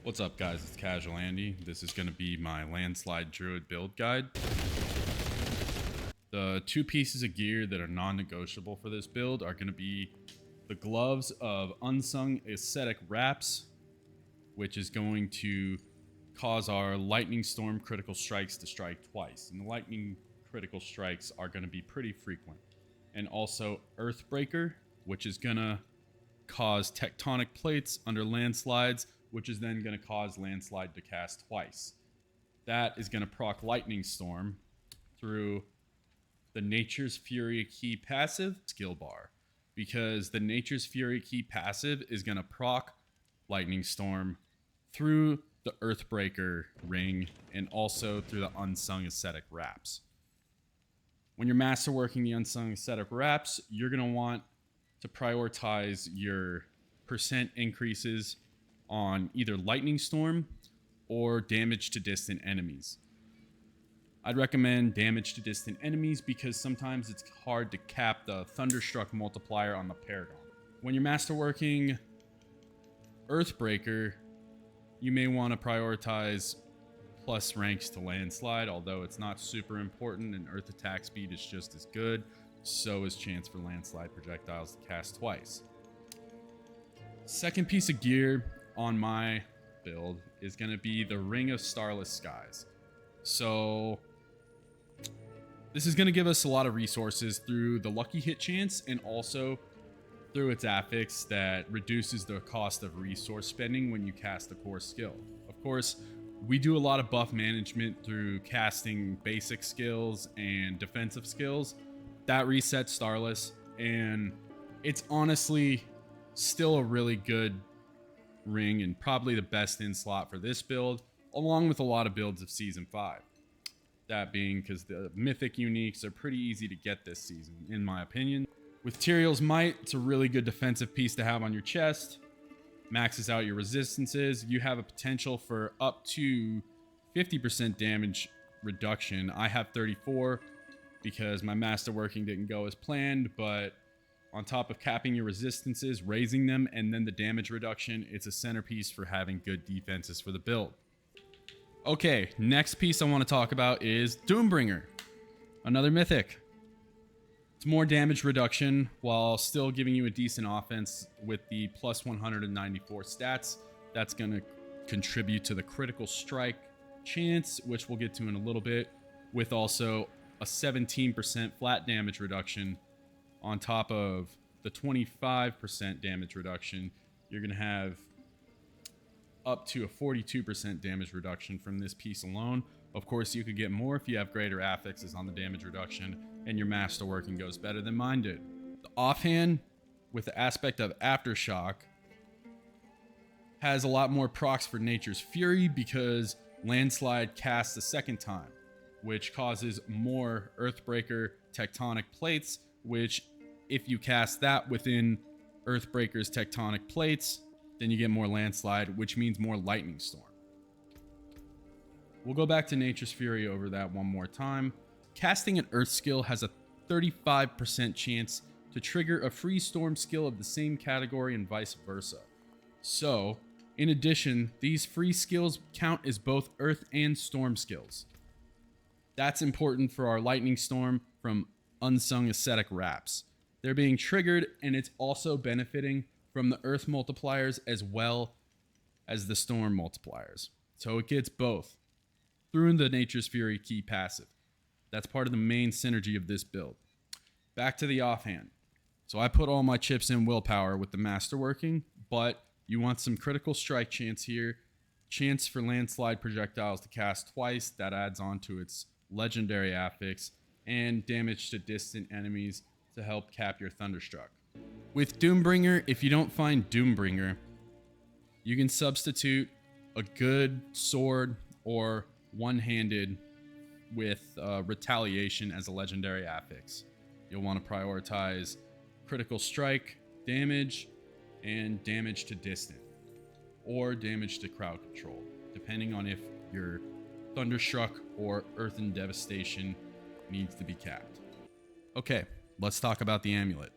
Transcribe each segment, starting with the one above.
What's up guys, it's Casual Andy. This is going to be my Landslide Druid build guide. The two pieces of gear that are non-negotiable for this build are going to be the gloves of Unsung Ascetic Wraps, which is going to cause our Lightning Storm critical strikes to strike twice. And the Lightning critical strikes are going to be pretty frequent. And also Earthbreaker, which is going to cause tectonic plates under landslides, which is then going to cause Landslide to cast twice. That is going to proc Lightning Storm through the Nature's Fury key passive skill bar, because the Nature's Fury key passive is going to proc Lightning Storm through the Earthbreaker ring and also through the Unsung Ascetic Wraps. When you're masterworking the Unsung Ascetic Wraps, you're going to want to prioritize your percent increases on either Lightning Storm or damage to distant enemies. I'd recommend damage to distant enemies because sometimes it's hard to cap the Thunderstruck multiplier on the Paragon. When you're masterworking Earthbreaker, you may want to prioritize plus ranks to Landslide, although it's not super important and Earth attack speed is just as good. So is chance for Landslide projectiles to cast twice. Second piece of gear on my build is going to be the Ring of Starless Skies. So this is going to give us a lot of resources through the lucky hit chance and also through its affix that reduces the cost of resource spending when you cast the core skill. Of course, we do a lot of buff management through casting basic skills and defensive skills. That resets Starless, and it's honestly still a really good ring and probably the best in slot for this build, along with a lot of builds of Season 5. That being because the Mythic Uniques are pretty easy to get this season, in my opinion. With Tyrael's Might, it's a really good defensive piece to have on your chest. Maxes out your resistances. You have a potential for up to 50% damage reduction. I have 34 because my masterworking didn't go as planned, but on top of capping your resistances, raising them, and then the damage reduction, it's a centerpiece for having good defenses for the build. Okay, next piece I want to talk about is Doombringer, another mythic. It's more damage reduction while still giving you a decent offense with the plus 194 stats. That's going to contribute to the critical strike chance, which we'll get to in a little bit, with also a 17% flat damage reduction. On top of the 25% damage reduction, you're going to have up to a 42% damage reduction from this piece alone. Of course, you could get more if you have greater affixes on the damage reduction and your masterworking goes better than mine did. The offhand, with the aspect of Aftershock, has a lot more procs for Nature's Fury because Landslide casts a second time, which causes more Earthbreaker tectonic plates, which if you cast that within Earthbreaker's tectonic plates, then you get more Landslide, which means more Lightning Storm. We'll go back to Nature's Fury over that one more time. Casting an Earth skill has a 35% chance to trigger a free Storm skill of the same category and vice versa. So, in addition, these free skills count as both Earth and Storm skills. That's important for our Lightning Storm from Unsung Ascetic Wraps. They're being triggered, and it's also benefiting from the Earth multipliers as well as the Storm multipliers. So it gets both through the Nature's Fury key passive. That's part of the main synergy of this build. Back to the offhand. So I put all my chips in willpower with the masterworking, but you want some critical strike chance here. Chance for Landslide projectiles to cast twice. That adds on to its legendary affix, and damage to distant enemies to help cap your Thunderstruck. With Doombringer, if you don't find Doombringer, you can substitute a good sword or one-handed with Retaliation as a legendary affix. You'll want to prioritize critical strike, damage, and damage to distant, or damage to crowd control, depending on if your Thunderstruck or Earthen Devastation needs to be capped. Okay, let's talk about the amulet.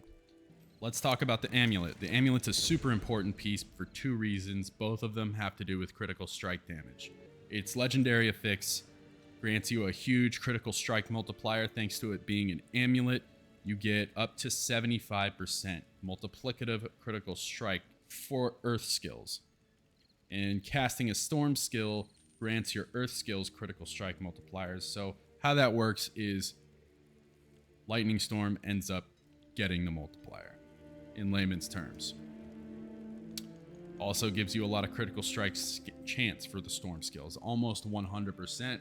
Let's talk about the amulet. The amulet's a super important piece for two reasons. Both of them have to do with critical strike damage. Its legendary affix grants you a huge critical strike multiplier. Thanks to it being an amulet, you get up to 75% multiplicative critical strike for earth skills. And casting a storm skill grants your earth skills critical strike multipliers. So how that works is lightning storm ends up getting the multiplier in layman's terms. Also gives you a lot of critical strike chance for the storm skills, almost 100%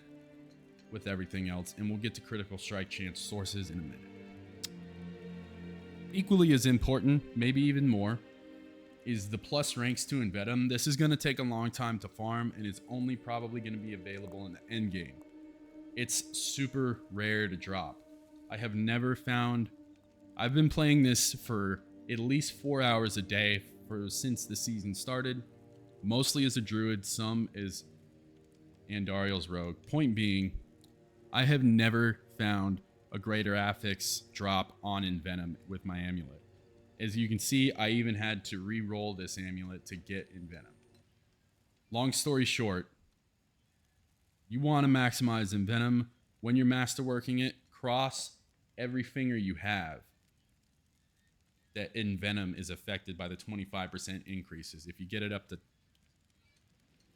with everything else, and we'll get to critical strike chance sources in a minute. Equally as important, maybe even more, is the plus ranks to Envenom. This is going to take a long time to farm, and it's only probably going to be available in the end game. It's super rare to drop. I have never found... I've been playing this for at least 4 hours a day since the season started, mostly as a druid, some as Andariel's rogue. Point being, I have never found a greater affix drop on Envenom with my amulet. As you can see, I even had to re-roll this amulet to get Envenom. Long story short, you want to maximize Envenom. When you're masterworking it, cross every finger you have that Envenom is affected by the 25% increases. If you get it up to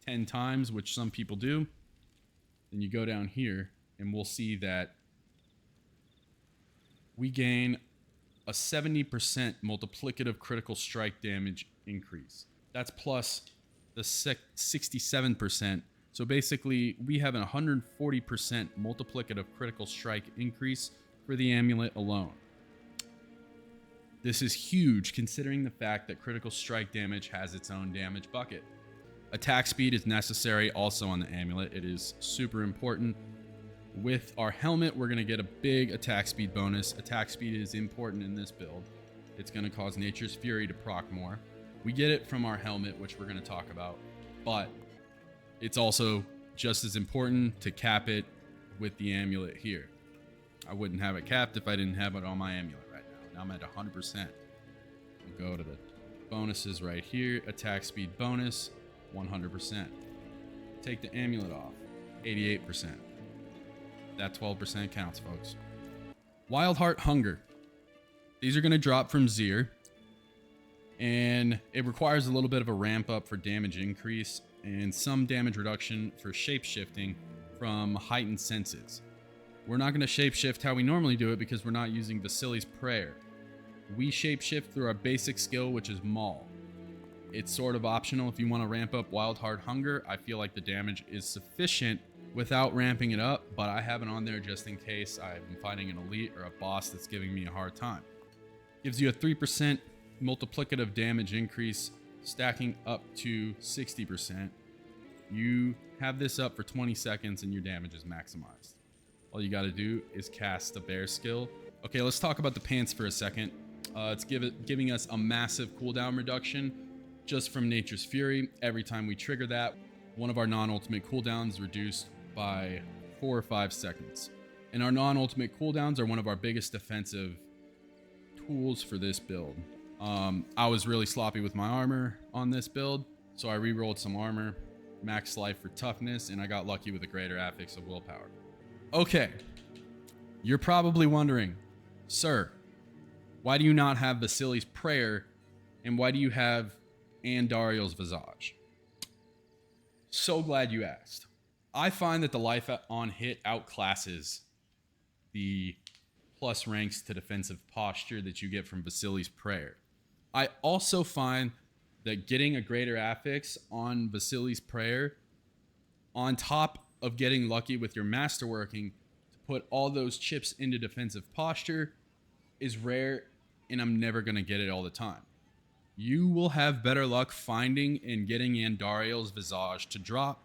10 times, which some people do, then you go down here and we'll see that we gain a 70% multiplicative critical strike damage increase. That's plus the 67%. So basically, we have a 140% multiplicative critical strike increase for the amulet alone. This is huge considering the fact that critical strike damage has its own damage bucket. Attack speed is necessary also on the amulet. It is super important. With our helmet, we're going to get a big attack speed bonus. Attack speed is important in this build. It's going to cause Nature's Fury to proc more. We get it from our helmet, which we're going to talk about, but it's also just as important to cap it with the amulet here. I wouldn't have it capped if I didn't have it on my amulet right now. Now I'm at 100%. We'll go to the bonuses right here. Attack speed bonus, 100%. Take the amulet off, 88%. That 12% counts, folks. Wild Heart Hunger. These are going to drop from Zir, and it requires a little bit of a ramp up for damage increase and some damage reduction for shapeshifting from heightened senses. We're not going to shapeshift how we normally do it because we're not using Vasily's Prayer. We shapeshift through our basic skill, which is Maul. It's sort of optional if you want to ramp up Wild Heart Hunger. I feel like the damage is sufficient without ramping it up, but I have it on there just in case I've been fighting an elite or a boss that's giving me a hard time. Gives you a 3% multiplicative damage increase, stacking up to 60%. You have this up for 20 seconds and your damage is maximized. All you got to do is cast the bear skill. Okay, let's talk about the pants for a second. It's giving us a massive cooldown reduction just from Nature's Fury. Every time we trigger that, one of our non-ultimate cooldowns reduced by 4 or 5 seconds. And our non-ultimate cooldowns are one of our biggest defensive tools for this build. I was really sloppy with my armor on this build, so I re-rolled some armor, max life for toughness, and I got lucky with a greater affix of willpower. Okay, you're probably wondering, sir, why do you not have Vasily's Prayer, and why do you have Andariel's Visage? So glad you asked. I find that the life on hit outclasses the plus ranks to defensive posture that you get from Vasily's Prayer. I also find that getting a greater affix on Vasily's Prayer, on top of getting lucky with your masterworking to put all those chips into defensive posture, is rare, and I'm never going to get it all the time. You will have better luck finding and getting Andariel's Visage to drop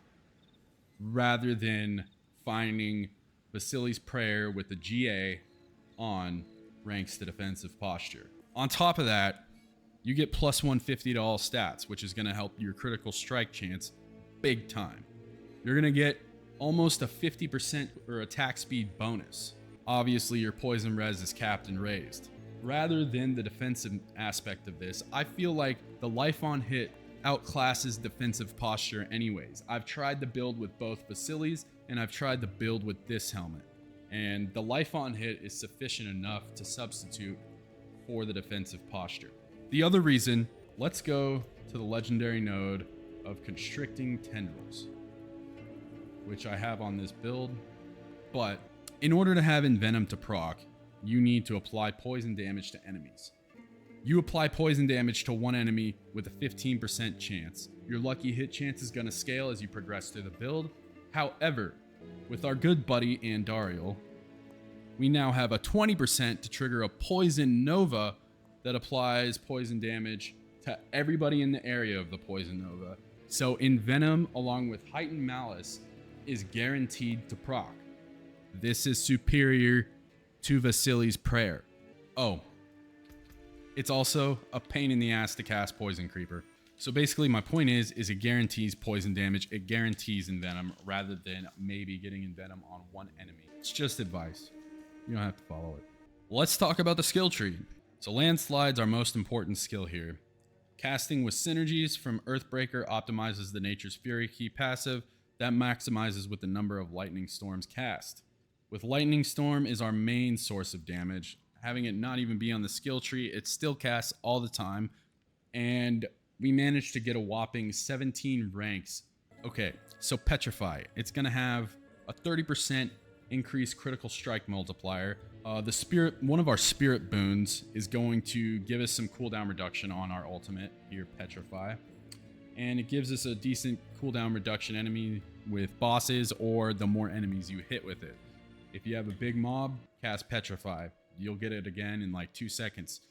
rather than finding Vasily's Prayer with the GA on ranks to defensive posture. On top of that, you get plus 150 to all stats, which is going to help your critical strike chance big time. You're going to get almost a 50% or attack speed bonus. Obviously, your poison res is capped and raised. rather than the defensive aspect of this, I feel like the life on hit outclasses defensive posture anyways. I've tried the build with both Vasily's and I've tried the build with this helmet, and the life on hit is sufficient enough to substitute for the defensive posture. The other reason, let's go to the legendary node of Constricting Tendrils, which I have on this build. But in order to have Envenom to proc, you need to apply poison damage to enemies. You apply poison damage to one enemy with a 15% chance. Your lucky hit chance is going to scale as you progress through the build. However, with our good buddy Andariel, we now have a 20% to trigger a Poison Nova that applies poison damage to everybody in the area of the Poison Nova. So Envenom, along with Heightened Malice, is guaranteed to proc. This is superior to Vasily's Prayer. Oh, it's also a pain in the ass to cast Poison Creeper. So basically my point is it guarantees poison damage, it guarantees Envenom, rather than maybe getting Envenom on one enemy. It's just advice. You don't have to follow it. Let's talk about the skill tree. So Landslide's our most important skill here. Casting with Synergies from Earthbreaker optimizes the Nature's Fury key passive that maximizes with the number of Lightning Storms cast. With Lightning Storm is our main source of damage. Having it not even be on the skill tree, it still casts all the time, and we managed to get a whopping 17 ranks. Okay, so Petrify. It's going to have a 30% increased critical strike multiplier. One of our spirit boons is going to give us some cooldown reduction on our ultimate here, Petrify. And it gives us a decent cooldown reduction enemy with bosses or the more enemies you hit with it. If you have a big mob, cast Petrify. You'll get it again in like 2 seconds.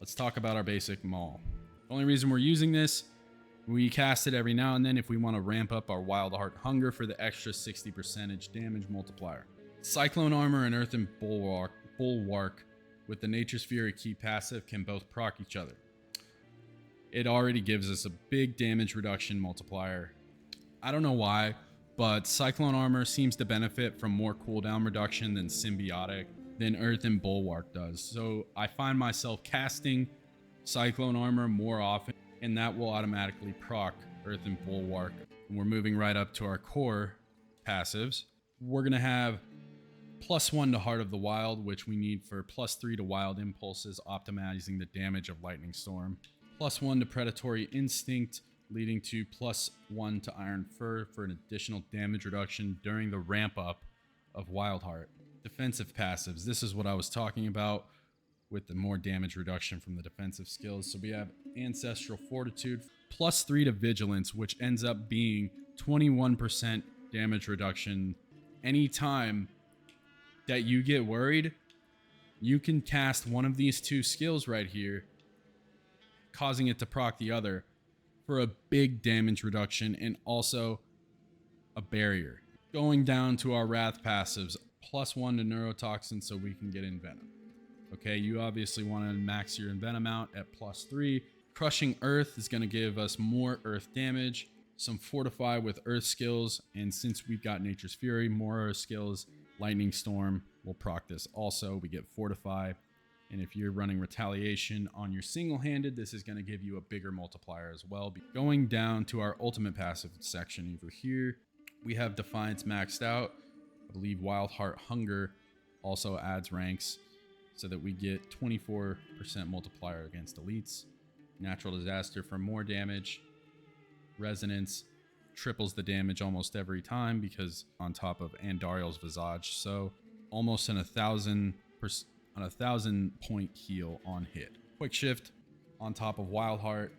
Let's talk about our basic maul. The only reason we're using this, we cast it every now and then if we want to ramp up our Wild Heart Hunger for the extra 60% damage multiplier. Cyclone Armor and Earthen Bulwark with the Nature's Fury key passive can both proc each other. It already gives us a big damage reduction multiplier. I don't know why, but Cyclone Armor seems to benefit from more cooldown reduction than Symbiotic than Earthen Bulwark does. So I find myself casting Cyclone Armor more often, and that will automatically proc Earthen Bulwark. And we're moving right up to our core passives. We're going to have +1 to Heart of the Wild, which we need for +3 to Wild Impulses, optimizing the damage of Lightning Storm. +1 to Predatory Instinct, leading to +1 to Iron Fur for an additional damage reduction during the ramp up of Wild Heart. Defensive passives. This is what I was talking about with the more damage reduction from the defensive skills. So we have Ancestral Fortitude, +3 to Vigilance, which ends up being 21% damage reduction. Anytime that you get worried, you can cast one of these two skills right here, causing it to proc the other for a big damage reduction and also a barrier. Going down to our Wrath passives, +1 to Neurotoxin so we can get Envenom. Okay, you obviously want to max your Envenom out at +3. Crushing Earth is going to give us more Earth damage, some Fortify with Earth skills, and since we've got Nature's Fury, more Earth skills. Lightning Storm will proc this also. We get Fortify, and if you're running Retaliation on your single-handed, this is going to give you a bigger multiplier as well. Going down to our ultimate passive section over here, we have Defiance maxed out. I believe Wild Heart Hunger also adds ranks so that we get 24% multiplier against elites. Natural Disaster for more damage. Resonance triples the damage almost every time because on top of Andariel's Visage, so almost an 1,000 point heal on hit. Quick Shift on top of Wild Heart,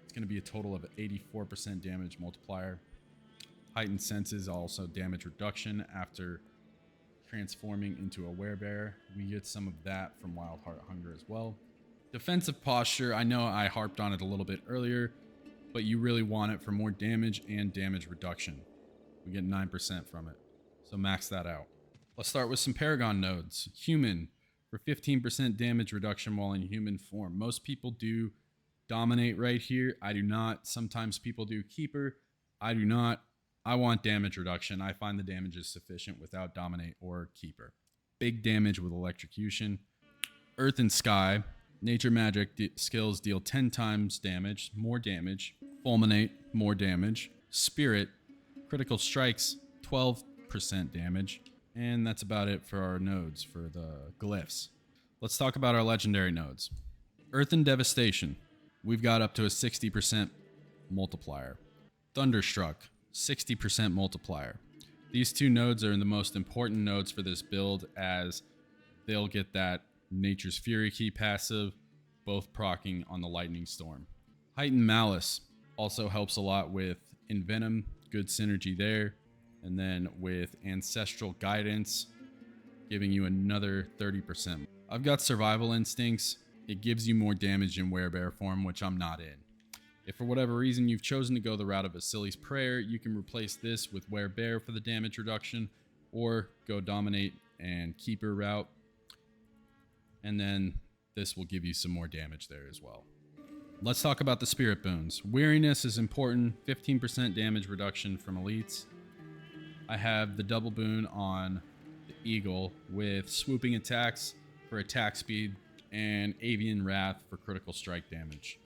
it's going to be a total of 84% damage multiplier. Heightened Senses, also damage reduction after transforming into a werebear. We get some of that from Wild Heart Hunger as well. Defensive Posture, I know I harped on it a little bit earlier, but you really want it for more damage and damage reduction. We get 9% from it, so max that out. Let's start with some Paragon nodes. Human, for 15% damage reduction while in human form. Most people do Dominate right here. I do not. Sometimes people do Keeper. I do not. I want damage reduction. I find the damage is sufficient without Dominate or Keeper. Big damage with Electrocution. Earth and Sky, nature magic skills deal 10 times damage, more damage. Fulminate, more damage. Spirit, critical strikes, 12% damage. And that's about it for our nodes, for the glyphs. Let's talk about our legendary nodes. Earth and Devastation, we've got up to a 60% multiplier. Thunderstruck, 60% multiplier. These two nodes are the most important nodes for this build, as they'll get that Nature's Fury key passive, both proccing on the Lightning Storm. Heightened Malice also helps a lot with Envenom, good synergy there. And then with Ancestral Guidance, giving you another 30%. I've got Survival Instincts. It gives you more damage in Werebear form, which I'm not in. If for whatever reason you've chosen to go the route of Vasily's Prayer, you can replace this with Werebear for the damage reduction, or go Dominate and Keeper route. And then this will give you some more damage there as well. Let's talk about the Spirit Boons. Weariness is important, 15% damage reduction from elites. I have the double boon on the Eagle with swooping attacks for attack speed and Avian Wrath for critical strike damage.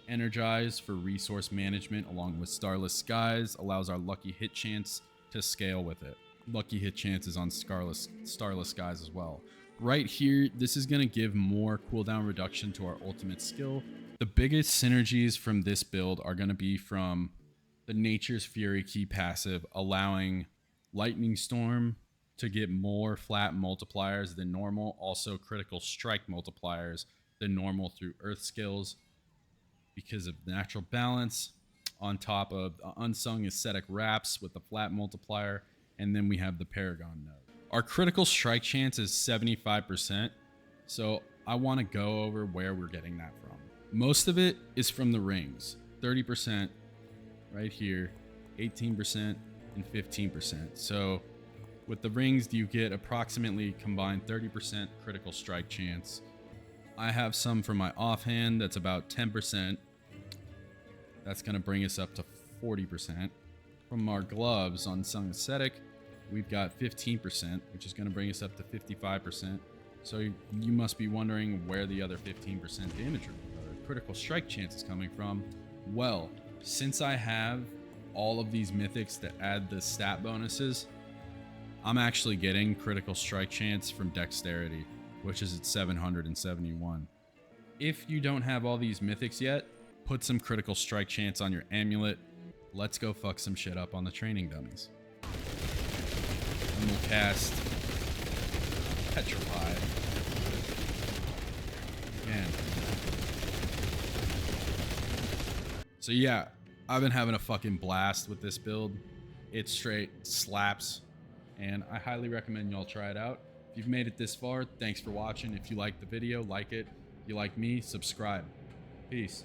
Energize for resource management along with Starless Skies allows our lucky hit chance to scale with it. Lucky hit chances on Starless Skies as well. Right here, this is going to give more cooldown reduction to our ultimate skill. The biggest synergies from this build are going to be from the Nature's Fury key passive, allowing Lightning Storm to get more flat multipliers than normal, also critical strike multipliers than normal through Earth skills because of natural balance, on top of Unsung Ascetic Wraps with the flat multiplier, and then we have the Paragon node. Our critical strike chance is 75%, so I want to go over where we're getting that from. Most of it is from the rings, 30% right here, 18% and 15%. So with the rings, you get approximately combined 30% critical strike chance. I have some from my offhand that's about 10%. That's going to bring us up to 40%. From our gloves on Unsung Ascetic, we've got 15%, which is going to bring us up to 55%. So you must be wondering where the other 15% damage or critical strike chance is coming from. Well, since I have all of these mythics that add the stat bonuses, I'm actually getting critical strike chance from Dexterity, which is at 771. If you don't have all these mythics yet, put some critical strike chance on your amulet. Let's go fuck some shit up on the training dummies. And we'll cast Petrify again. So yeah, I've been having a fucking blast with this build. It straight slaps, and I highly recommend y'all try it out. If you've made it this far, thanks for watching. If you liked the video, like it. If you like me, subscribe. Peace.